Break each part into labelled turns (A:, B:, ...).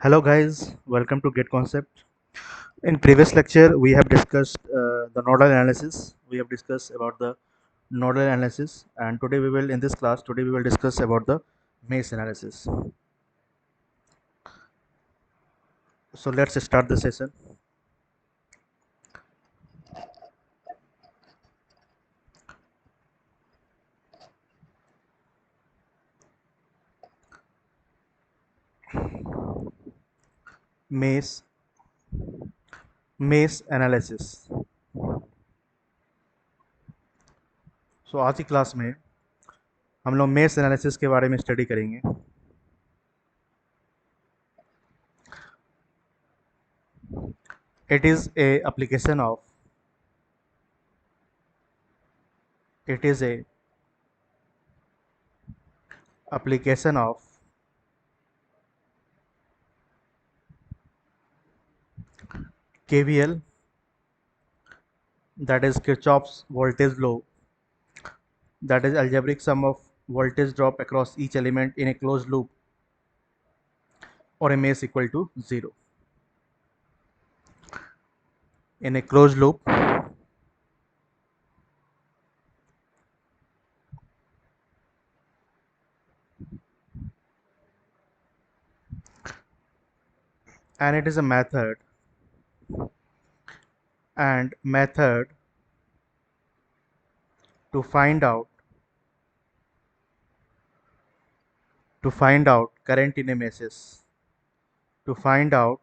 A: Hello guys, welcome to Get Concept. In previous lecture, we have discussed the nodal analysis. We have discussed about the nodal analysis, and today we will, in this class, today we will discuss about the maze analysis. So let's start the session. Maze, maze analysis. So आज की class में हम लोग मेज analysis के बारे में study करेंगे. It is a application of it is a application of KVL, that is Kirchhoff's voltage law, that is algebraic sum of voltage drop across each element in a closed loop, or a maze equal to 0. In a closed loop, and it is a method to find out current in a maze, to find out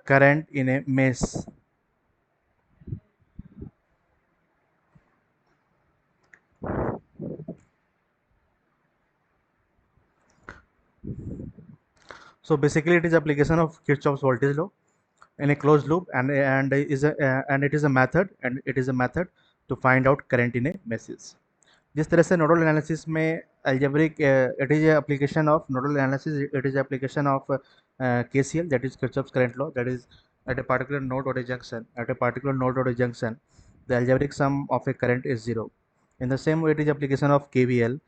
A: current in a maze. So basically it is application of Kirchhoff's voltage law in a closed loop, and it is a method to find out current in a maze. जिस तरह से nodal analysis में algebraic it is a application of nodal analysis, it is application of KCL, that is Kirchhoff's current law, that is at a particular node or a junction, the algebraic sum of a current is 0. In the same way, it is application of KVL,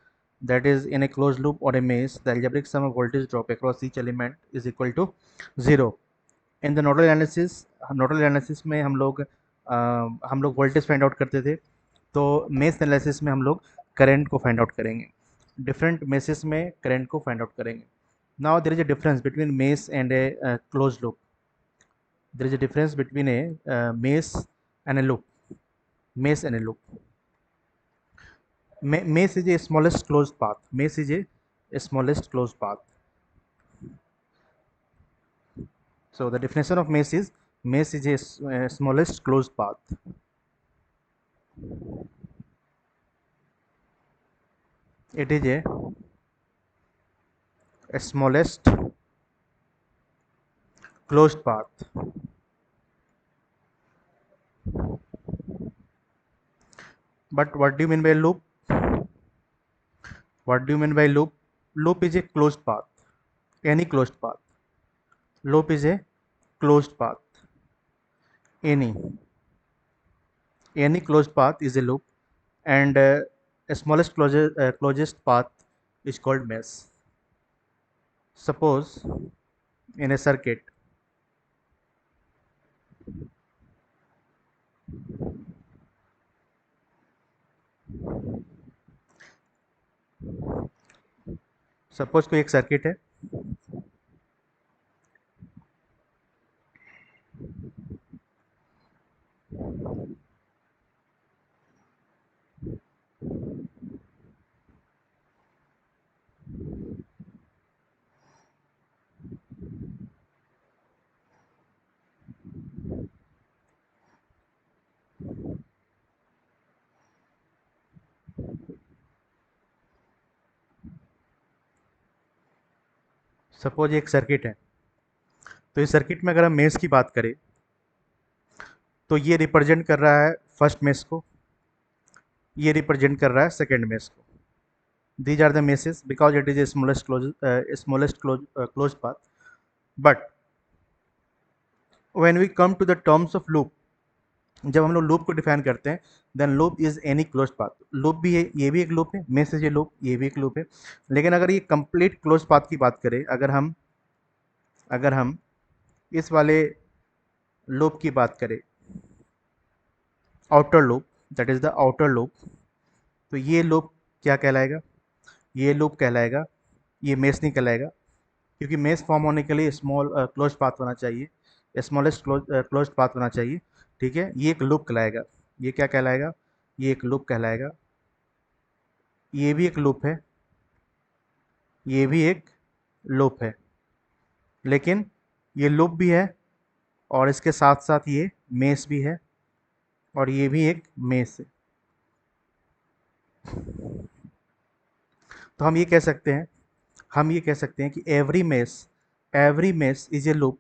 A: that is in a closed loop or a maze, the algebraic sum of voltage drop across each element is equal to 0. In the nodal analysis में हम लोग voltage find out करते थे. तो mess analysis में हम लोग current को फाइंड आउट करेंगे. डिफरेंट मेसेस में करंट को फाइंड आउट करेंगे. Now there is a difference between mesh and a close loop. There is a difference between a mesh and a loop. Mesh and a loop. Maze is a smallest closed path. Maze is a smallest closed path. So the definition of maze is a smallest closed path. It is a smallest closed path. But what do you mean by loop? What do you mean by loop? Loop is a closed path. Any closed path. Loop is a closed path. Any closed path is a loop, and a smallest closest path is called maze. Suppose in a circuit, suppose कोई एक circuit है. Suppose एक circuit है. तो इस circuit में अगर हम मेस की बात करें तो ये रिप्रेजेंट कर रहा है फर्स्ट मेस को, ये रिप्रेजेंट कर रहा है सेकेंड मेस को. these are the meshes because it is a smallest closed path. But when we come to the terms of loop, जब हम लोग लूप को डिफाइन करते हैं, then loop is any closed path. Loop भी है, ये भी एक लूप है, में से ये लूप, ये भी एक लूप है। लेकिन अगर ये कंप्लीट क्लोज्ड पाथ की बात करें, अगर हम इस वाले लूप की बात करें, outer loop, that is the outer loop, तो ये लूप क्या कहलाएगा? ये लूप कहलाएगा, ये मेस नहीं कहलाएगा, क्योंकि मेस फॉर्म होने के लिए स्मॉल क्लोज पाथ होना चाहिए, स्मॉलेस्ट क्लोज पाथ होना चाहिए। ठीक है, ये एक लूप कहलाएगा। ये क्या कहलाएगा? ये एक लूप कहलाएगा। ये भी एक लूप है, ये भी एक लूप है, लेकिन ये लूप भी है और इसके साथ साथ ये मेस भी है, और ये भी एक मेस है। तो हम ये कह सकते हैं कि every mesh is a loop,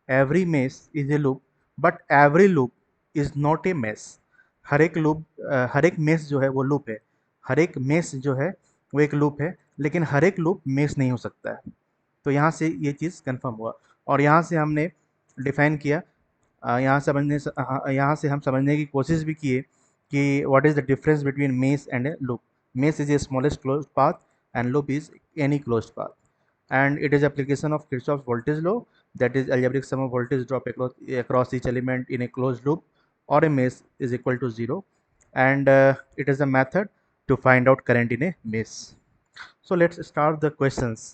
A: every mesh is a loop, but every loop is not a mesh. हर एक मेस जो है वो लूप है, हर एक मेस जो है वो एक लूप है, लेकिन हर एक लूप मेस नहीं हो सकता है। तो यहाँ से ये चीज़ कंफर्म हुआ, और यहाँ से हमने डिफाइन किया, यहाँ से हम समझने की कोशिश भी किए कि what is the difference between mesh and a loop. Mess is A smallest closed path and loop is any closed path, and it is application of Kirchhoff's voltage law, that is algebraic sum of voltage drop across each element in a closed loop or a mesh is equal to 0, and it is a method to find out current in a mesh. So let's start the questions.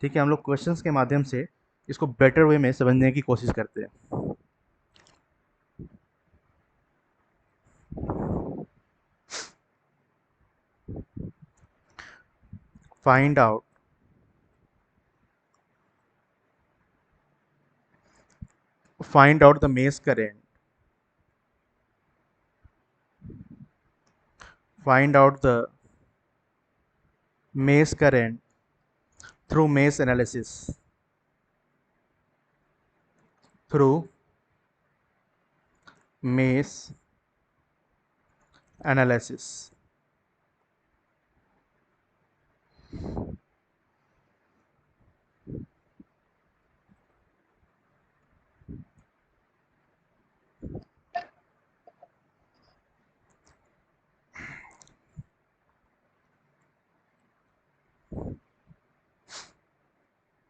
A: ठीक है, हम लोग questions के माध्यम से इसको better way में समझने की कोशिश करते हैं। Find out the mesh current. Find out the mesh current through mesh analysis. Through mesh analysis.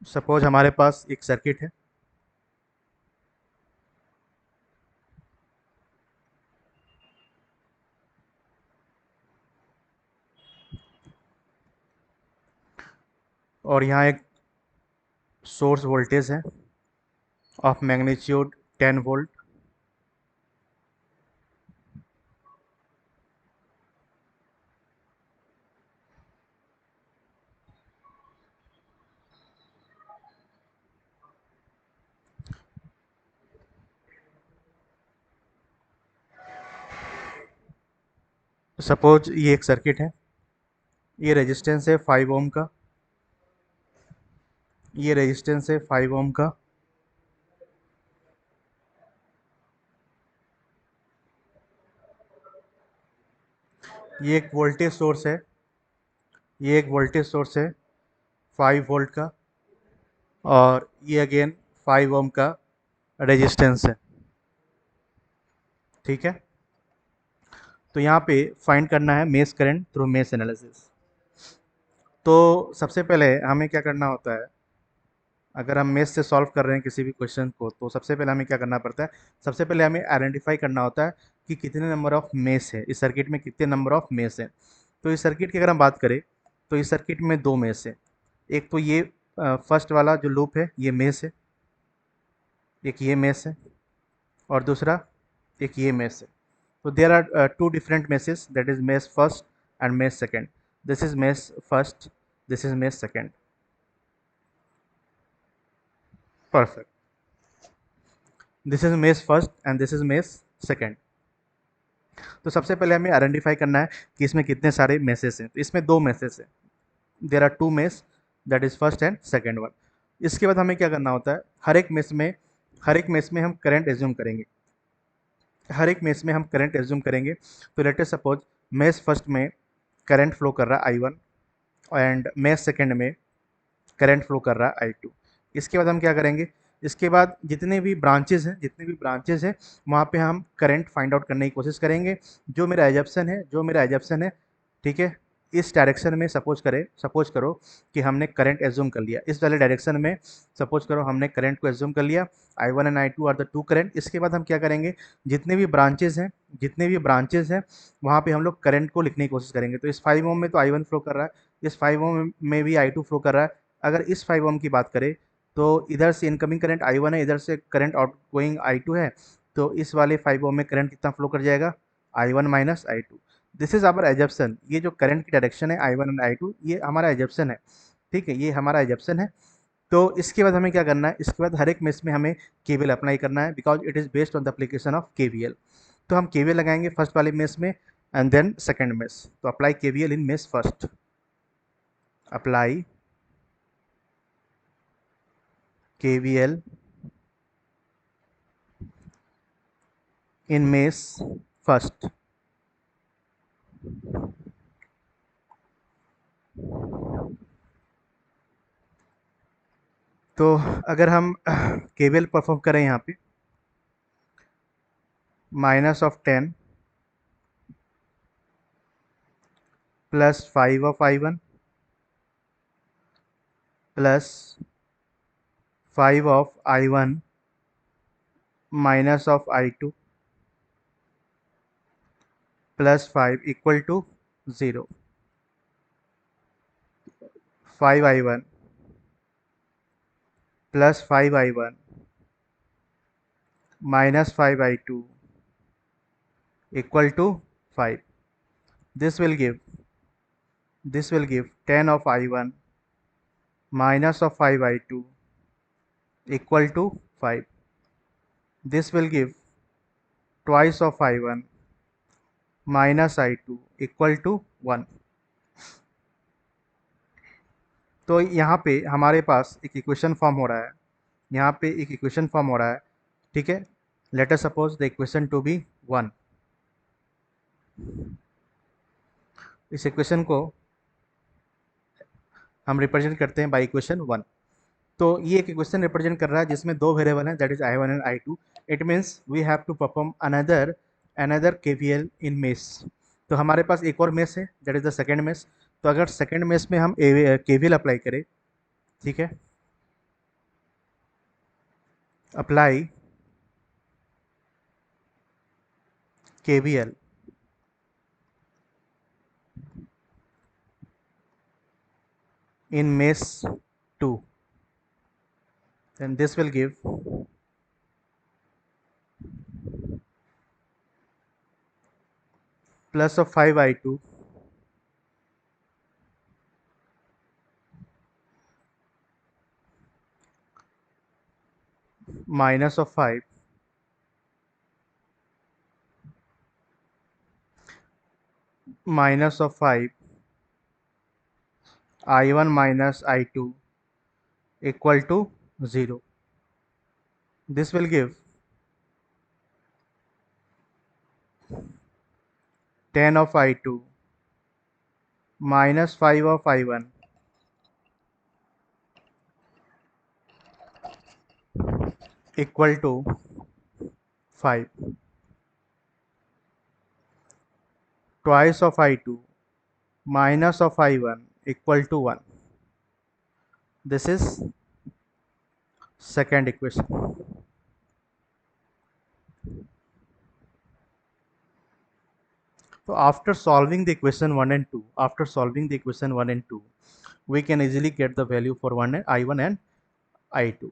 A: Suppose हमारे पास एक सर्किट है, और यहाँ एक सोर्स वोल्टेज है ऑफ मैग्नीट्यूड 10 वोल्ट। सपोज ये एक सर्किट है, ये रेजिस्टेंस है 5 ओम का, ये रेजिस्टेंस है 5 ओम का, ये एक वोल्टेज सोर्स है, ये एक वोल्टेज सोर्स है 5 वोल्ट का, और ये अगेन 5 ओम का रेजिस्टेंस है। ठीक है, तो यहाँ पे फाइंड करना है mesh current through mesh analysis. तो सबसे पहले हमें क्या करना होता है, अगर हम मेश से सॉल्व कर रहे हैं किसी भी क्वेश्चन को, तो सबसे पहले हमें क्या करना पड़ता है, सबसे पहले हमें आइडेंटिफाई करना होता है कि कितने नंबर ऑफ मेश है, इस सर्किट में कितने नंबर ऑफ मेश है। तो इस सर्किट की अगर हम बात करें, तो इस सर्किट में 2 मेश है। एक तो ये फर्स्ट वाला जो लूप है ये मेश है, एक ये मेश है, और दूसरा एक ये मेश है। तो there are 2 different meshes, that is mesh first and mesh second. This is mesh first, this is mesh second. Perfect. This is mesh first and this is mesh second. तो सबसे पहले हमें आइडेंटिफाई करना है कि इसमें कितने सारे meshes हैं। तो इसमें 2 meshes हैं, there are 2 mesh, that is first and second one. इसके बाद हमें क्या करना होता है, हर एक मेश में हम करंट एज्यूम करेंगे, हर एक मेश में हम करंट एज्यूम करेंगे। तो late us suppose mesh first में करंट फ्लो कर रहा है I1, एंड मेश सेकंड में करंट फ्लो कर रहा है I2। इसके बाद हम क्या करेंगे, इसके बाद जितने भी ब्रांचेस हैं वहाँ पे हम करंट फाइंड आउट करने की कोशिश करेंगे। जो मेरा एजप्शन है, ठीक है, इस डायरेक्शन में सपोज करो कि हमने करंट एज्यूम कर लिया, इस वाले डायरेक्शन में सपोज करो हमने करंट को एज्यूम कर लिया। I1 and I2 are the two current. इसके बाद हम क्या करेंगे, जितने भी ब्रांचेस हैं जितने भी ब्रांचेस हैं वहाँ पे हम लोग करंट को लिखने की कोशिश करेंगे। तो इस 5 ओम में तो I1 फ्लो कर रहा है, इस 5 ओम में भी I2 फ्लो कर रहा है। अगर इस 5 ओम की बात करें तो इधर से इनकमिंग करंट I1 है, इधर से करंट आउटगोइंग I2 है। तो इस वाले 5 ओम में करंट कितना फ्लो कर जाएगा, I1 minus I2। This is our assumption. ये जो करंट की डायरेक्शन है I1 एंड I2, ये हमारा एजप्शन है। ठीक है, ये हमारा एजप्शन है। तो इसके बाद हमें क्या करना है, इसके बाद हर एक मेश में हमें केवीएल अप्लाई करना है, because it is based on the application of KVL. तो हम केवीएल लगाएंगे फर्स्ट वाले मेश में एंड देन सेकंड मेश। तो अप्लाई केवीएल इन मेश फर्स्ट, अप्लाई केवीएल इन मेश फर्स्ट। तो अगर हम केवीएल परफॉर्म करें यहाँ पे, -10 +5 of I1 +5 of I1 minus of I2 +5 equal to 0। 5I1 +5I1 -5I2 equal to 5। This will give 10 of I1 minus of 5I2 equal to 5। This will give twice of I1 minus I2 equal to 1। तो यहाँ पे हमारे पास एक equation form हो रहा है, यहाँ पे एक इक्वेशन फॉर्म हो रहा है। ठीक है, let us suppose the equation to be 1। इस इक्वेशन को हम रिप्रेजेंट करते हैं बाई इक्वेशन 1। तो ये एक इक्वेशन रिप्रेजेंट कर रहा है जिसमें दो वेरिएबल हैं, that is I1 and I2। It means we have to perform another KVL in mesh. तो हमारे पास एक और मेश है, that is the second mesh. तो अगर सेकेंड मेश में हम KVL अप्लाई करें, ठीक है, apply KVL in mesh 2, then this will give plus of 5I2 minus of 5 minus of 5 I1 minus I2 equal to 0। This will give 10 of I2 minus 5 of I1 equal to 5। Twice of I2 minus of I1 equal to 1। This is second equation। So after solving the equation 1 and 2, we can easily get the value for I1 and I2।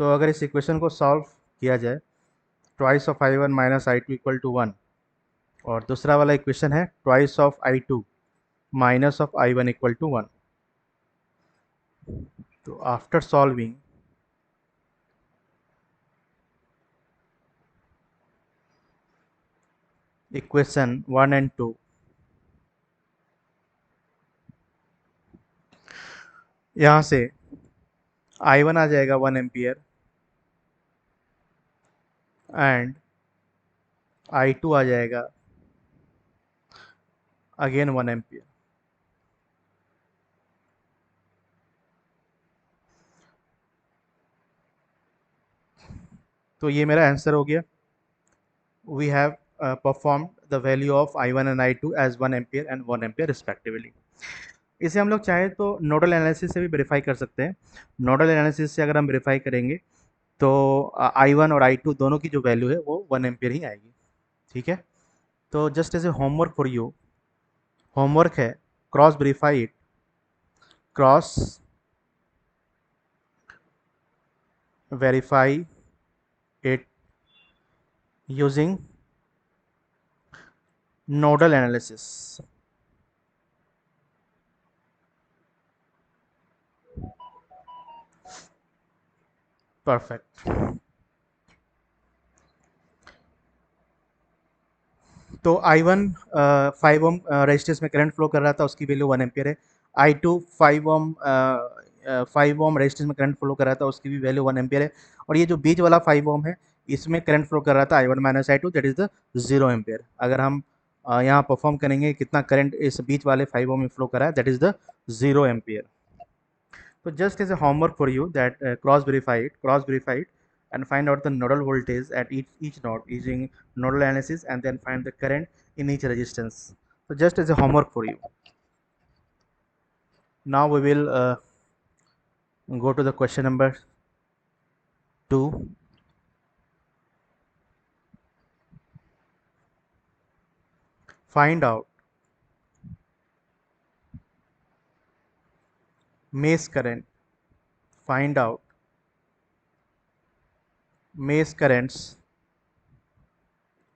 A: तो अगर इस equation को solve किया जाए, twice of I1 minus I2 equal to 1, और दूसरा वाला equation है twice of I2 minus of I1 equal to 1। तो आफ्टर सॉल्विंग इक्वेशन 1 एंड 2, यहाँ से I1 आ जाएगा 1 एम्पियर एंड I2 आ जाएगा अगेन 1 एम्पियर। तो ये मेरा आंसर हो गया. We have perform the value of I1 and I2 as 1 ampere and 1 ampere respectively. इसे हम लोग चाहें तो नोडल एनालिसिस से भी वेरीफाई कर सकते हैं. नोडल एनालिसिस से अगर हम वेरीफाई करेंगे तो I1 और I2 दोनों की जो वैल्यू है वो 1 एम्पियर ही आएगी. ठीक है. तो just as a homework for you, homework है, cross verify it, cross verify it using nodal analysis. Perfect. तो I1 5 ओम रेजिस्टेंस में करंट फ्लो कर रहा था, उसकी वैल्यू 1 एम्पियर है. I2 5 ओम रेजिस्टेंस में करंट फ्लो कर रहा था, उसकी भी वैल्यू 1 एम्पियर है. और ये जो बीच वाला 5 ओम है, इसमें करंट फ्लो कर रहा था I1 minus I2, that is the 0 ampere. अगर हम यहाँ परफॉर्म करेंगे कितना करंट इस बीच वाले 5 ओम में फ्लो कर रहा है, that is the 0 ampere. So just as a homework for you that cross verify it and find out the nodal voltage at each node using nodal analysis and then find the current in each resistance. So just as a homework for you. Now we will go to the question number 2. Find out maze current. Find out maze currents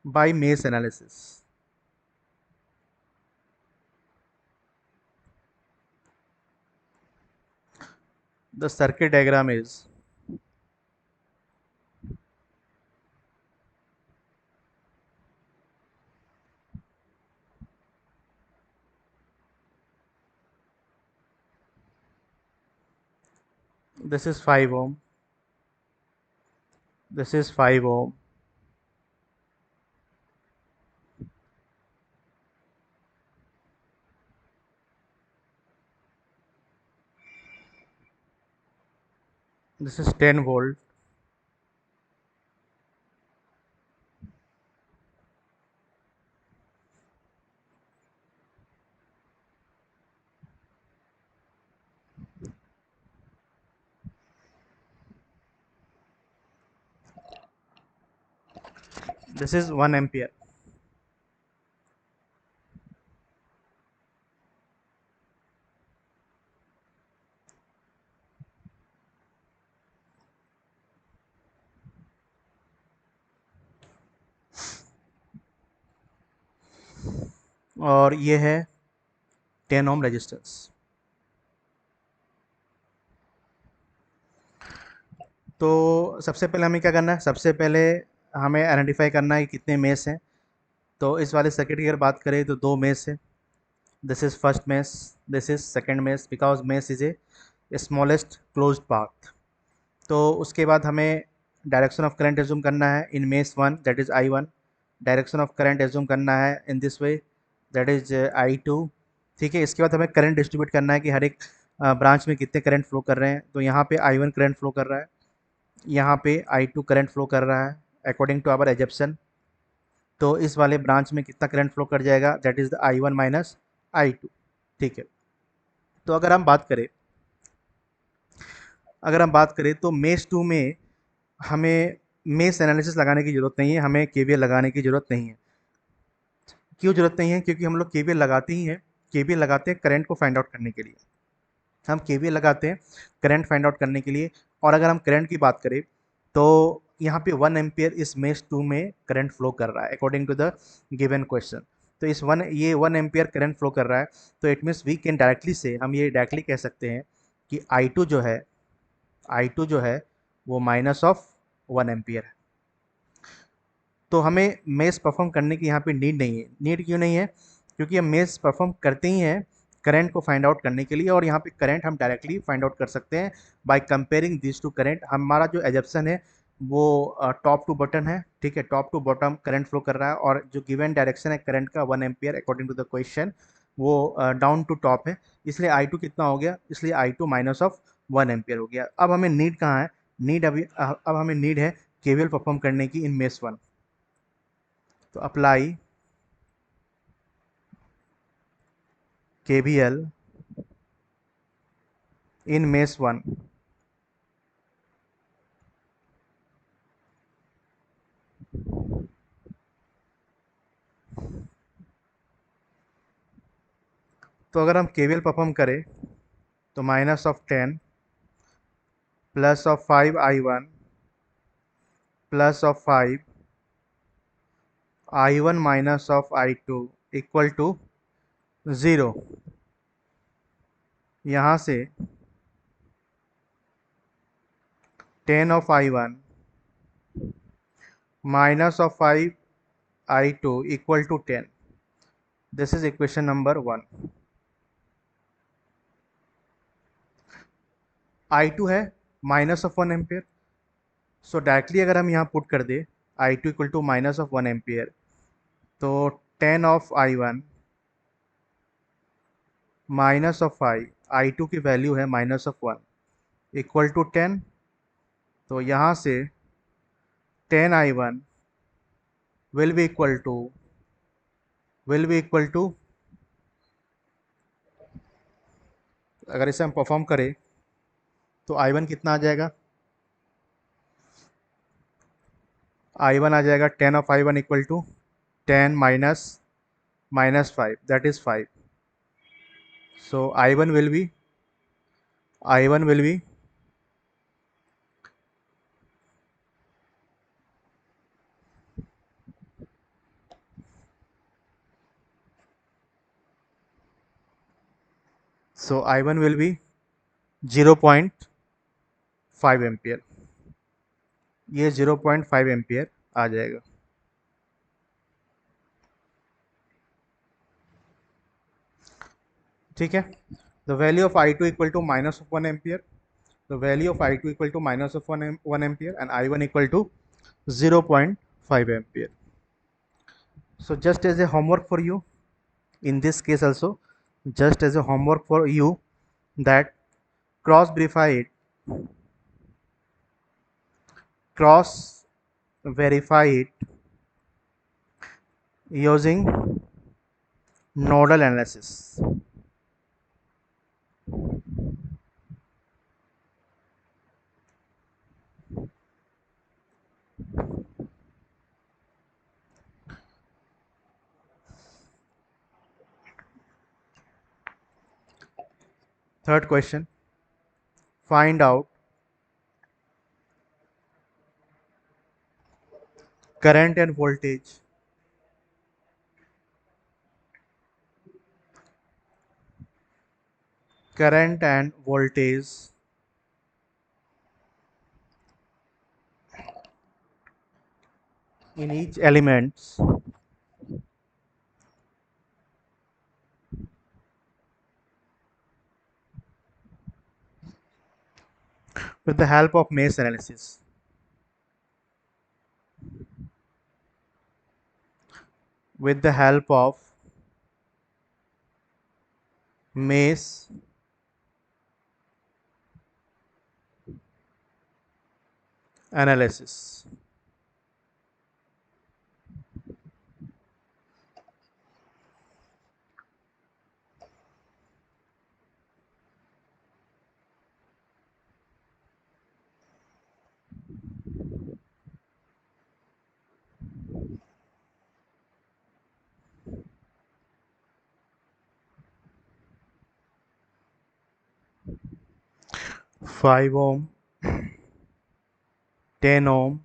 A: by maze analysis. The circuit diagram is this is 5 ohm, this is 5 ohm, this is 10 volt, this is 1 ampere. और ये है 10 ohm resistance. तो सबसे पहले हमें क्या करना है, सबसे पहले हमें आइडेंटिफाई करना है कि कितने मेस हैं. तो इस वाले सर्किट की अगर बात करें तो 2 मेस है. This is first mess, this is second mess, because mess is a smallest closed path. तो उसके बाद हमें डायरेक्शन ऑफ करंट एज्यूम करना है in mesh 1, that is I1. Direction of current assume करना है in this way, that is I2. ठीक है. इसके बाद हमें करंट डिस्ट्रीब्यूट करना है कि हर एक ब्रांच में कितने करंट फ्लो कर रहे हैं. तो यहाँ पे I1 करंट फ्लो कर रहा है, यहाँ पे I2 करंट फ्लो कर रहा है अकॉर्डिंग टू आवर एजप्शन. तो इस वाले ब्रांच में कितना करंट फ्लो कर जाएगा, that is the I1 minus I2. ठीक है. तो अगर हम बात करें तो मेश 2 में हमें मेश एनालिसिस लगाने की ज़रूरत नहीं है, हमें KVL लगाने की ज़रूरत नहीं है. क्यों ज़रूरत नहीं है? क्योंकि हम लोग KVL लगाते ही हैं. KVL लगाते हैं करंट को फाइंड आउट करने के लिए. हम KVL लगाते हैं करंट फाइंड आउट करने के लिए. और अगर हम करंट की बात करें तो यहाँ पे 1 एम्पियर इस मेश 2 में करंट फ्लो कर रहा है according to the given question. तो ये 1 एम्पियर करंट फ्लो कर रहा है. तो it means we can directly से हम ये डायरेक्टली कह सकते हैं कि I2 जो है वो माइनस ऑफ 1 एम्पियर है. तो हमें मेस परफॉर्म करने की यहाँ पे नीड नहीं है. नीड क्यों नहीं है? क्योंकि हम मेस परफॉर्म करते ही हैं करंट को फाइंड आउट करने के लिए. और यहाँ पे करंट हम डायरेक्टली फाइंड आउट कर सकते हैं by comparing this two current. हमारा जो एजप्शन है वो टॉप टू बॉटम है. ठीक है. Top to bottom current flow कर रहा है और जो गिवन डायरेक्शन है करंट का 1 ampere according to the question वो डाउन टू टॉप है. इसलिए I2 कितना हो गया? इसलिए I2 माइनस ऑफ 1 एम्पियर हो गया. अब हमें नीड कहाँ है? अब हमें नीड है केवीएल परफॉर्म करने की इन मेस 1। तो अप्लाई केवीएल इन मेस 1। तो अगर हम केवीएल परफॉर्म करें तो -10 +5 I1 +5 I1 -I2 equal to 0। यहाँ से 10 -5 I2 equal to 10। This is equation number 1। I2 है -1 एम्पियर। सो डायरेक्टली अगर हम यहाँ पुट कर दे I2 इक्वल टू -1 एम्पियर, तो 10 -5 I2 की वैल्यू है -1 इक्वल टू 10। तो यहाँ से 10 I1 will B equal to अगर इसे हम परफॉर्म करें तो I1 कितना आ जाएगा? I1 आ जाएगा 10 equal to 10 -5, that is 5। So I1 will be so I1 will be 0.5 ampere. ये 0.5 एम्पियर आ जाएगा। ठीक है। The value of I2 equal to -1 ampere, the value of I2 equal to -1 ampere and I1 equal to 0.5 ampere. So just as a homework for you, in this case also, just as a homework for you, that cross verify it, cross verify it using nodal analysis. Third question, find out current and voltage current and voltage in each elements with the help of maze analysis. With the help of maze analysis. Five ohm, 10 ohm,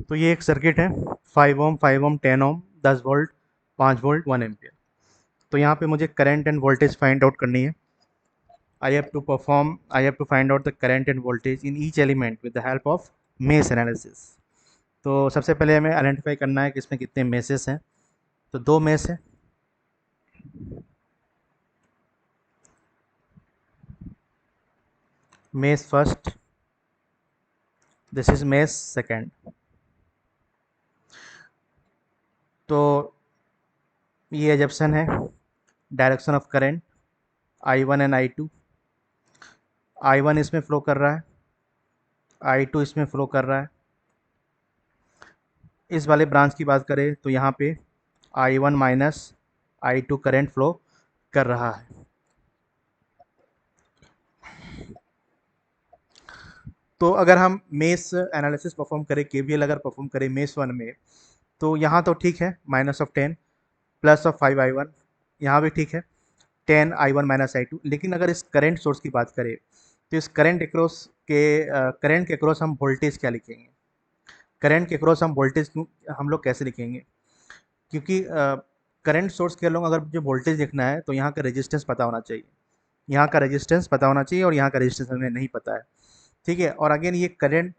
A: तो ये एक circuit है 5 ओम 5 ओम 10 ओम 10 volt 5 volt 1 ampere. तो यहाँ पे मुझे current end voltage find out करनी है। I have to find out the current and voltage in each element with the help of mesh analysis. तो सबसे पहले हमें आइडेंटिफाई करना है कि इसमें कितने मेसेस हैं। तो दो मेश है, mesh first, this is mesh second. तो ये एजप्शन है direction of current I1 and I2। I1 इसमें फ्लो कर रहा है, I2 इसमें फ्लो कर रहा है। इस वाले ब्रांच की बात करें तो यहाँ पे I1 minus I2 current flow कर रहा है। तो अगर हम मेश एनालिसिस परफॉर्म करें, केवीएल अगर परफॉर्म करें मेश वन में, तो यहाँ तो ठीक है -10 +5 I1, यहाँ भी ठीक है 10 I1 -I2। लेकिन अगर इस करंट सोर्स की बात करें तो इस करंट के अक्रॉस हम वोल्टेज क्या लिखेंगे? करंट के अक्रॉस हम वोल्टेज हम लोग कैसे लिखेंगे? क्योंकि करंट सोर्स के लोग अगर जो वोल्टेज लिखना है तो यहाँ का रेजिस्टेंस पता होना चाहिए, यहाँ का रेजिस्टेंस पता होना चाहिए, और यहाँ का रेजिस्टेंस हमें नहीं पता है। ठीक है, और अगेन ये करंट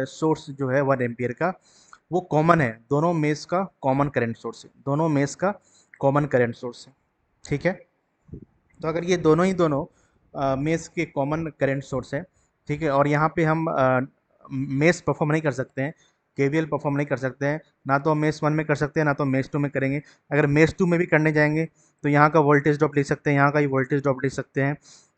A: सोर्स जो है 1 एम्पियर का, वो कॉमन है, दोनों मेश का कॉमन करंट सोर्स है, दोनों मेश का कॉमन करंट सोर्स है। ठीक है, तो अगर ये दोनों मेश के कॉमन करंट सोर्स है, ठीक है, और यहाँ पे हम मेश परफॉर्म नहीं कर सकते हैं, केवीएल परफॉर्म नहीं कर सकते हैं, ना तो हम मेश वन में कर सकते हैं ना तो मेश टू में करेंगे। अगर मेश टू में भी करने जाएंगे तो यहाँ का वोल्टेज ड्रॉप लिख सकते हैं, यहाँ का ही वोल्टेज ड्रॉप लिख सकते हैं।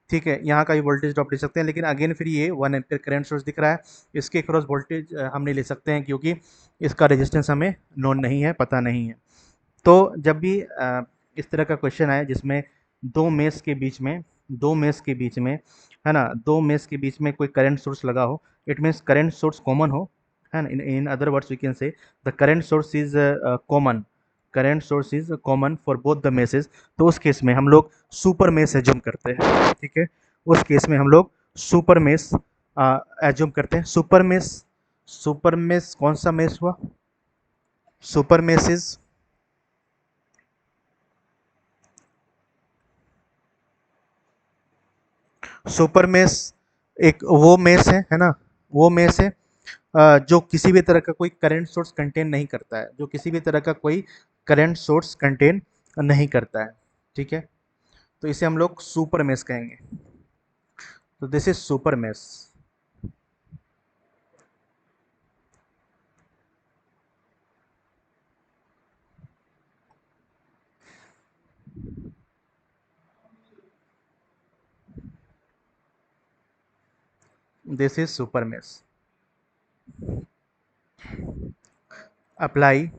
A: ठीक है, यहाँ का ही वोल्टेज ड्रॉप लिख सकते हैं, लेकिन अगेन फिर ये 1 एम्पियर करंट सोर्स दिख रहा है, इसके क्रॉस वोल्टेज हम नहीं ले सकते हैं क्योंकि इसका रेजिस्टेंस हमें नोन नहीं है, पता नहीं है। तो जब भी इस तरह का क्वेश्चन आए जिसमें दो मेश के बीच में है ना, दो मेश के बीच में कोई करंट सोर्स लगा हो, it means current source common हो, है ना। In other words we can say the current source is common, current source is common for both the meshes. तो उस केस में हम लोग सुपर मेश एज्यूम करते हैं। ठीक है, उस केस में हम लोग सुपर मेश एज्यूम करते हैं। सुपर मेश कौन सा मेश हुआ? Super mesh is super mesh एक वो मेश है ना, वो मेश है जो किसी भी तरह का कोई करंट सोर्स कंटेन नहीं करता है, जो किसी भी तरह का कोई करंट सोर्स कंटेन नहीं करता है। ठीक है, तो इसे हम लोग सुपर मेश कहेंगे। तो this is super mesh. This is super mesh. Apply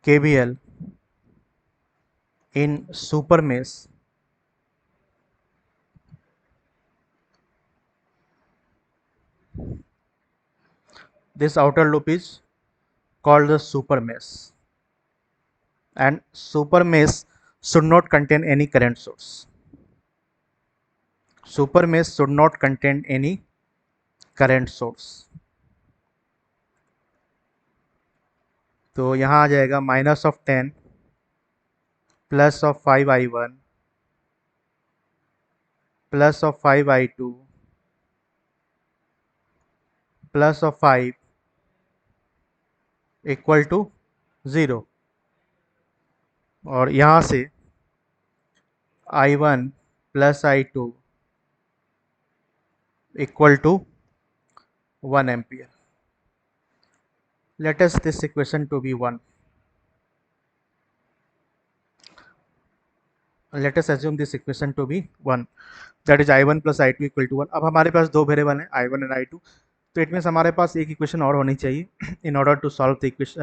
A: KVL in super mesh this outer loop is called the super mesh, and super mesh should not contain any current source. Super mesh should not contain any current source. तो यहाँ आ जाएगा -10 +5 I1 +5 I2 +5 equal to 0, और यहाँ से I1 +I2 equal to 1 ampere. Let us this equation to be 1. Let us assume this equation to be 1, that is I1 plus I2 equal to 1. अब हमारे पास दो variable हैं I1 and I2, तो it means हमारे पास एक equation और होनी चाहिए in order to solve the equation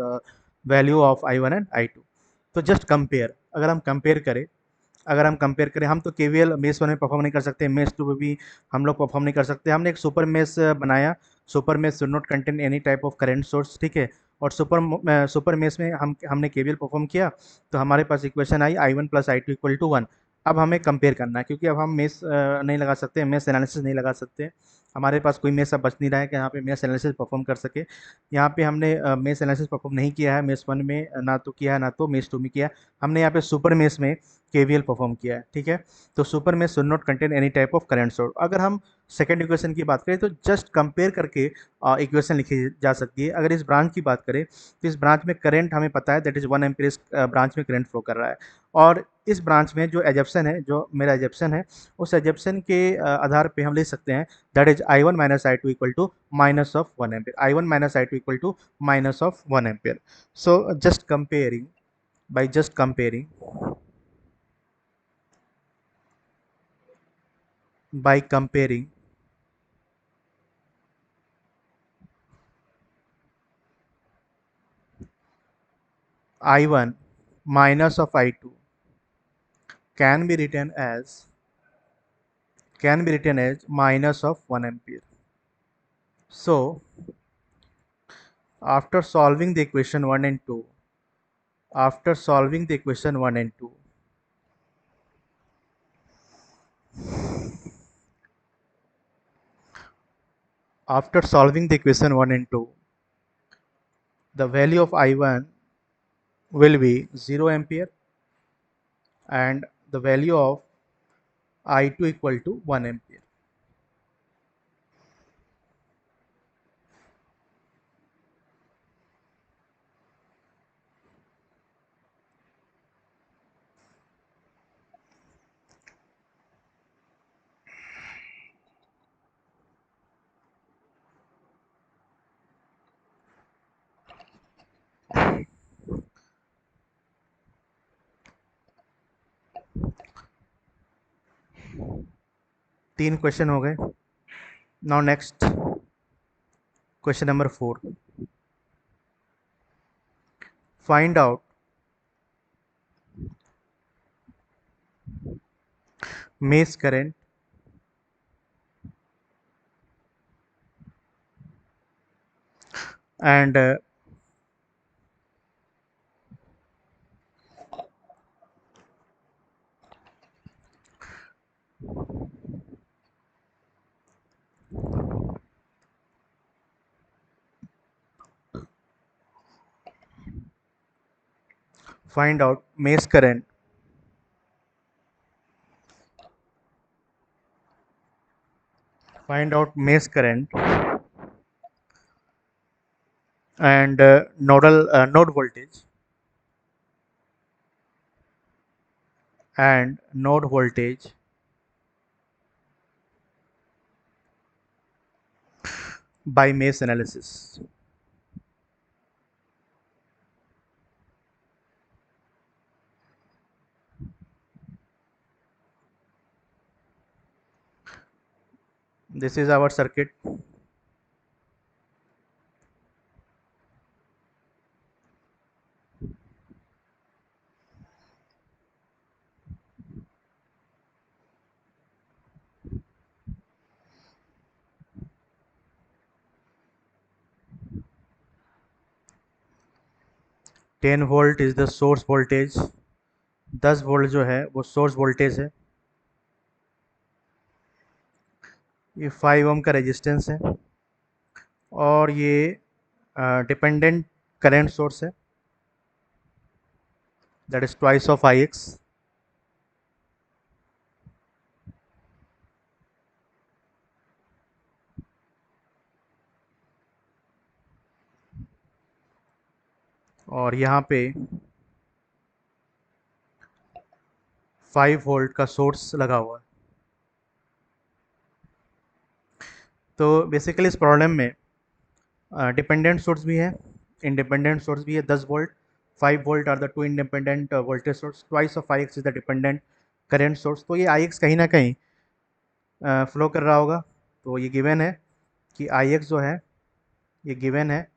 A: the value of I1 and I2। तो जस्ट कंपेयर, अगर हम कंपेयर करें, हम तो केवीएल मेश वन में परफॉर्म नहीं कर सकते, मेश टू में भी हम लोग परफॉर्म नहीं कर सकते। हमने एक सुपर मेश बनाया, super mesh should not contain any type of current source. ठीक है, और सुपर मेश में हमने केवीएल परफॉर्म किया, तो हमारे पास इक्वेशन आई I1 + I2 = 1। अब हमें कंपेयर करना है, क्योंकि अब हम मेस नहीं लगा सकते, मेस एनालिसिस नहीं लगा सकते, हमारे पास कोई मेस अब बच नहीं रहा है कि यहाँ पे मेस एनालिसिस परफॉर्म कर सके। यहाँ पे हमने मेस एनालिसिस परफॉर्म नहीं किया है मेस वन में, ना तो किया है ना तो मेस टू में किया है। हमने यहाँ पे सुपर मेस में केवीएल परफॉर्म किया है, ठीक है। तो super mess should not contain any type of current source. अगर हम सेकंड इक्वेशन की बात करें तो जस्ट कंपेयर करके इक्वेशन लिखी जा सकती है। अगर इस ब्रांच की बात करें तो इस ब्रांच में करंट हमें पता है दैट इज 1 एम्पीयर, इस ब्रांच में करंट फ्लो कर रहा है। और इस ब्रांच में जो एजप्शन है, जो मेरा एजप्शन है, उस एजप्शन के आधार पे हम लिख सकते हैं that is I one minus I two equal to minus of 1 ampere, I one minus I two equal to minus of 1 ampere. So just comparing, by just comparing, by comparing I1 minus of I2 can be written as minus of 1 ampere. So after solving the equation 1 and 2, after solving the equation 1 and 2, after solving the equation 1 and 2, the value of I1 will be 0 ampere and the value of I2 equal to 1 ampere. तीन question हो गए। Now next question number 4, find out mesh current and find out mesh current find out mesh current and node voltage and node voltage by mesh analysis. This is our circuit. Ten volt is the source voltage, 10 volt जो है वो source voltage है। ये 5 ओम का resistance है और ये dependent current source है that is twice of I x. और यहाँ पे 5 वोल्ट का सोर्स लगा हुआ है। तो बेसिकली इस प्रॉब्लम में डिपेंडेंट सोर्स भी है, इंडिपेंडेंट सोर्स भी है। 10 volt, 5 volt are the to independent voltage source, twice of I x is the dependent current source. तो ये आई एक्स कहीं ना कहीं फ्लो कर रहा होगा। तो ये गिवन है कि आई एक्स जो है, ये गिवन है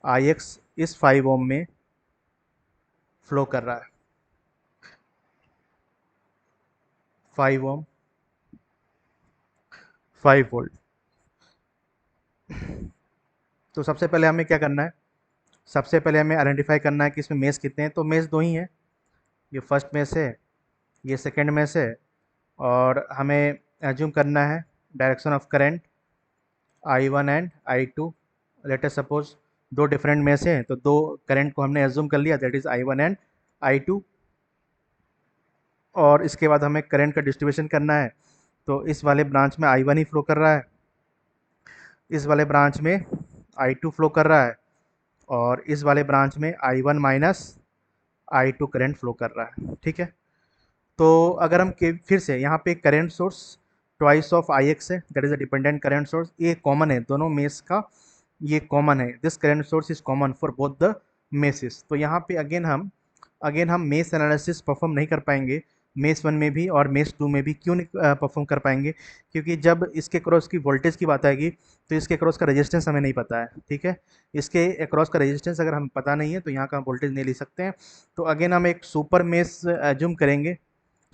A: आई एक्स इस 5 ओम में फ्लो कर रहा है। 5 ओम, 5 वोल्ट। तो सबसे पहले हमें क्या करना है, सबसे पहले हमें आइडेंटिफाई करना है कि इसमें मेस कितने हैं। तो मेस दो ही हैं, ये फर्स्ट मेस है ये सेकेंड मेश है, और हमें एज्यूम करना है direction of current I1 and I2। Late us suppose दो डिफरेंट मेश हैं, तो दो करंट को हमने एज्यूम कर लिया, that is I1 and I2। और इसके बाद हमें करंट का डिस्ट्रीब्यूशन करना है, तो इस वाले ब्रांच में I1 ही फ्लो कर रहा है, इस वाले ब्रांच में I2 फ्लो कर रहा है, और इस वाले ब्रांच में I1 minus I2 current flow कर रहा है। ठीक है, तो अगर हम फिर से यहाँ पे current source twice of I X है, that is a dependent current source, ये कॉमन है दोनों मेस का, ये कॉमन है, this current source is common for both the meshes. तो यहाँ पे अगेन हम मेस एनालिसिस परफॉर्म नहीं कर पाएंगे, मेस वन में भी और मेस टू में भी। क्यों नहीं परफॉर्म कर पाएंगे? क्योंकि जब इसके क्रॉस की वोल्टेज की बात आएगी, तो इसके क्रॉस का रेजिस्टेंस हमें नहीं पता है। ठीक है, इसके अक्रॉस का रेजिस्टेंस अगर हमें पता नहीं है, तो यहाँ का हम वोल्टेज नहीं ले सकते हैं। तो अगेन हम एक सुपर मेस एज्यूम करेंगे,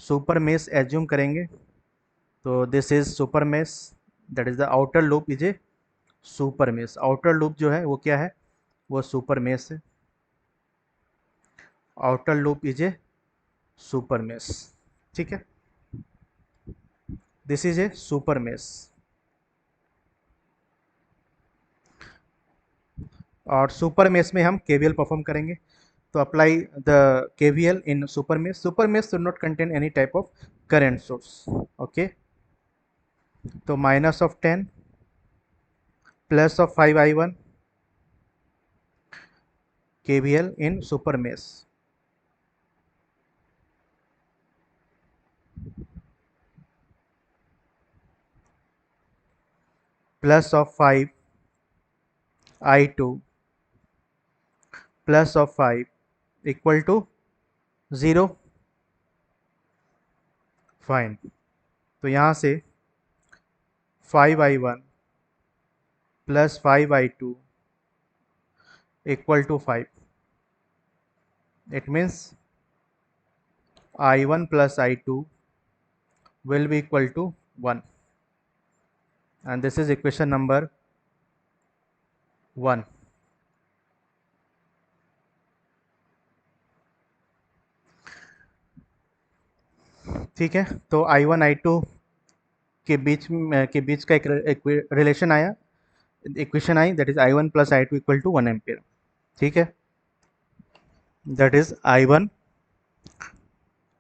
A: सुपर मेस एज्यूम करेंगे। तो this is super mess, that is the outer loop is a super mess. Outer loop जो है वो क्या है? वो सुपर मेस है। Outer loop is a super mess. ठीक है, this is a super mess. और सुपर मेस में हम केवीएल परफॉर्म करेंगे। तो apply the KVL in super mess. Super mess should not contain any type of current source. Okay, तो minus of 10 plus of 5I1 KVL in super mesh, plus of 5 I2 plus of 5 equal to 0। Fine, तो यहाँ से 5I1 plus 5I2 equal to 5। It means I1 plus I2 will be equal to 1, and this is equation number 1। ठीक है, तो I1 I2 के बीच का एक relation आया, इक्वेशन आई, that is I1 plus I2 equal to 1 ampere. ठीक है, that is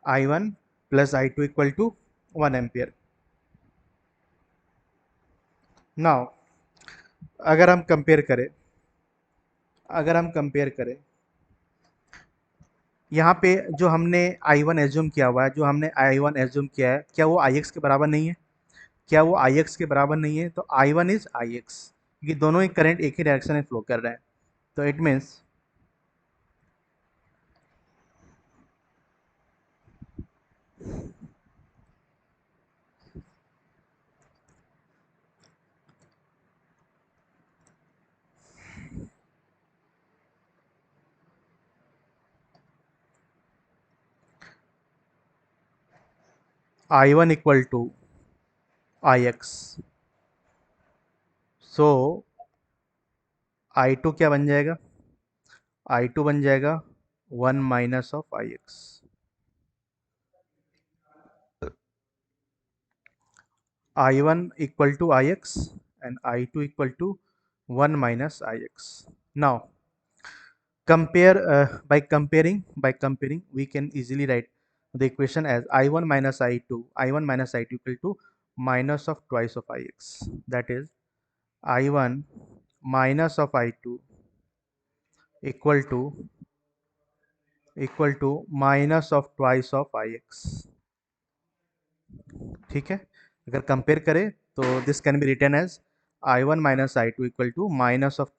A: I1 plus I2 equal to 1 ampere. Now अगर हम कंपेयर करें, अगर हम कंपेयर करें यहाँ पे जो हमने I1 एज्यूम किया हुआ है, जो हमने I1 एज्यूम किया है, क्या वो Ix के बराबर नहीं है? क्या वो Ix के बराबर नहीं है? तो I1 इज Ix, ये दोनों ही करंट एक ही डायरेक्शन में फ्लो कर रहे हैं। तो it means I1 equal to Ix। So I2 क्या बन जाएगा? I2 बन जाएगा 1 minus of Ix। I1 equal to Ix and I2 equal to 1 minus Ix. Now compare, by comparing we can easily write the equation as I1 minus I2 equal to minus of twice of Ix, that is I1 minus of I2 equal to minus of twice of Ix। ठीक है, अगर compare करें तो this can be written as I1 minus I2 equal to minus of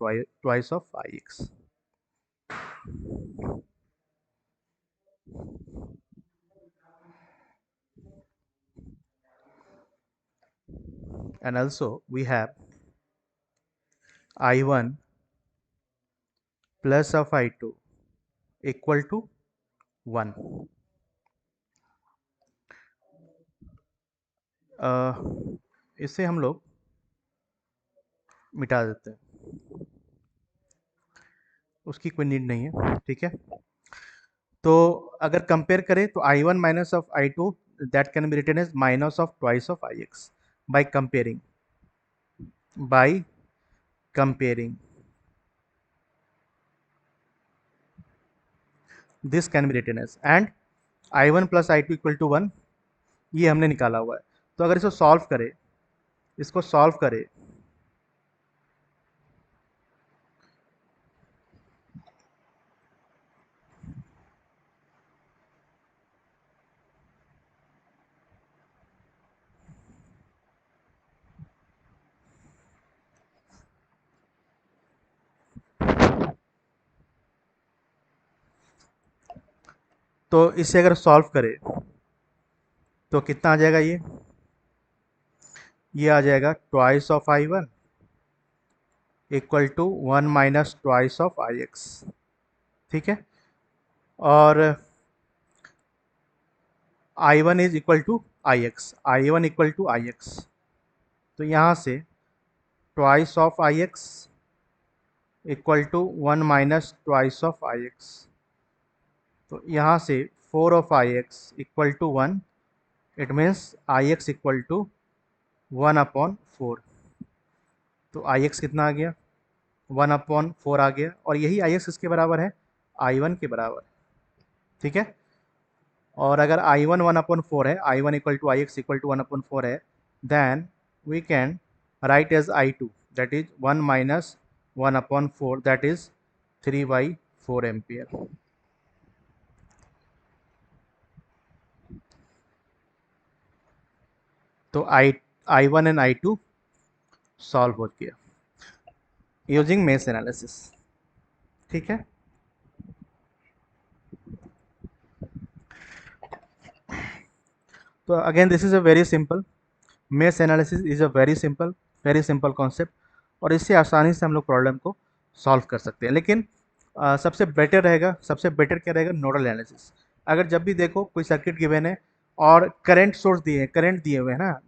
A: twice of Ix। And also we have I1 plus of I2 equal to 1। इसे हम लोग मिटा देते हैं, उसकी कोई नीड नहीं है। ठीक है, तो अगर कंपेयर करें तो I1 minus of I2 that can be written as minus of twice of Ix by comparing, by comparing. This can be written as and I1 plus I2 equal to 1, ये हमने निकाला हुआ है। तो अगर इसको सॉल्व करें, इसको सॉल्व करें तो इसे अगर सॉल्व करें तो कितना आ जाएगा, ये आ जाएगा twice of I1 equal to 1 minus twice of Ix। ठीक है, और I1 is equal to Ix, I1 equal to Ix। तो यहाँ से twice of Ix equal to 1 minus twice of Ix। तो यहाँ से 4 of Ix equal to 1, it means Ix equal to 1/4। तो Ix कितना आ गया, 1/4 आ गया, और यही Ix किसके बराबर है, I1 के बराबर। ठीक है, और अगर I1 1/4 है, I1 equal to Ix equal to 1/4 है, then we can write as I2 that is 1 minus 1/4 that is 3/4 ampere. तो I1 एंड I2 सॉल्व हो गया यूजिंग मेश एनालिसिस। ठीक है, तो again this is a very simple, mesh analysis is a very simple concept, और इससे आसानी से हम लोग प्रॉब्लम को सॉल्व कर सकते हैं। लेकिन सबसे बेटर क्या रहेगा, नोडल एनालिसिस। अगर जब भी देखो कोई सर्किट गिवन है और करंट सोर्स दिए हैं, करंट दिए हुए हैं ना,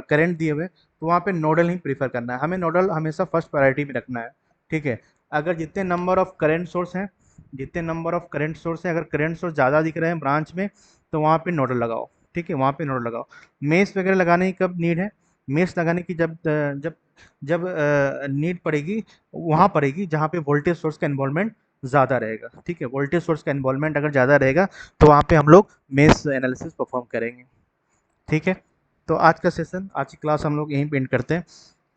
A: करंट दिए हुए, तो वहाँ पे नोडल ही प्रीफर करना है, हमें नोडल हमेशा फर्स्ट प्रायोरिटी में रखना है। ठीक है, अगर जितने नंबर ऑफ करंट सोर्स हैं, अगर करंट सोर्स ज़्यादा दिख रहे हैं ब्रांच में, तो वहाँ पे नोडल लगाओ। ठीक है, वहाँ पे नोडल लगाओ। मेश वगैरह लगाने की कब नीड है, मेश लगाने की जब जब नीड पड़ेगी, वहाँ पड़ेगी जहाँ पे वोल्टेज सोर्स का इन्वॉल्वमेंट ज़्यादा रहेगा। ठीक है, वोल्टेज सोर्स का इन्वॉल्वमेंट अगर ज़्यादा रहेगा तो वहाँ पे हम लोग मेश एनालिसिस परफॉर्म करेंगे। ठीक है, तो आज का सेशन, आज की क्लास हम लोग यहीं पे एंड करते हैं।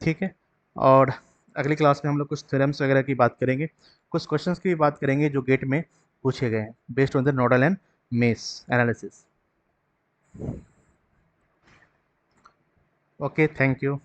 A: ठीक है, और अगली क्लास में हम लोग कुछ थ्योरम्स वगैरह की बात करेंगे, कुछ क्वेश्चंस की भी बात करेंगे जो गेट में पूछे गए हैं based on the nodal and mesh analysis. Okay, thank you.